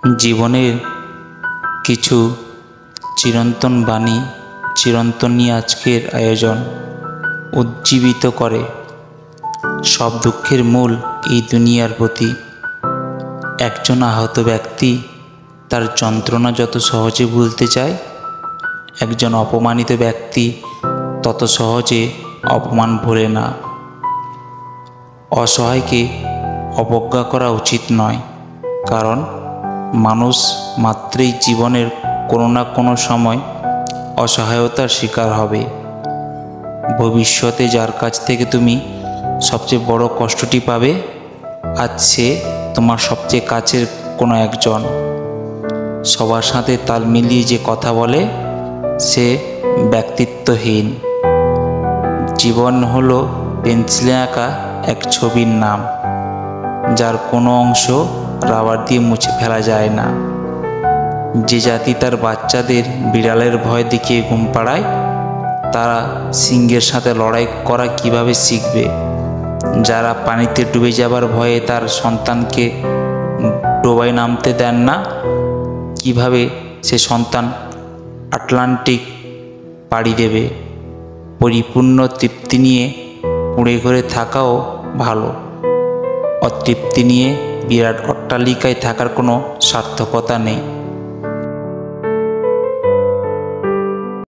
জীবনের কিছু চিরন্তন বাণী চিরন্তনই আজকের আয়োজন উজ্জীবিত করে। সব দুঃখের মূল এই দুনিয়ার প্রতি। একজন আহত ব্যক্তি তার যন্ত্রণা যত সহজে ভুলতে চায়, একজন অপমানিত ব্যক্তি তত সহজে অপমান ভোলে না। অসহায়কে অবজ্ঞা করা উচিত নয়, কারণ মানুষ মাত্রই জীবনের কোনো না কোনো সময় অসহায়তার শিকার হবে। ভবিষ্যতে যার কাছ থেকে তুমি সবচেয়ে বড় কষ্টটি পাবে, আজ সে তোমার সবচেয়ে কাছের কোনো একজন। সবার সাথে তাল মিলিয়ে যে কথা বলে সে ব্যক্তিত্বহীন। জীবন হলো পেন্সিলে আঁকা এক ছবির নাম, যার কোনো অংশ রাবার দিয়ে মুছে ফেলা যায় না। যে জাতি তার বাচ্চাদের বিড়ালের ভয় দেখিয়ে ঘুম পাড়ায়, তারা সিংহের সাথে লড়াই করা কিভাবে শিখবে? যারা পানিতে ডুবে যাবার ভয়ে তার সন্তানকে ডোবায় নামতে দেন না, কিভাবে সে সন্তান আটলান্টিক পাড়ি দেবে? পরিপূর্ণ তৃপ্তি নিয়ে কুঁড়ে ঘরে থাকাও ভালো, অতৃপ্তি নিয়ে বিরাট অট্টালিকায় থাকার কোনো সার্থকতা নেই।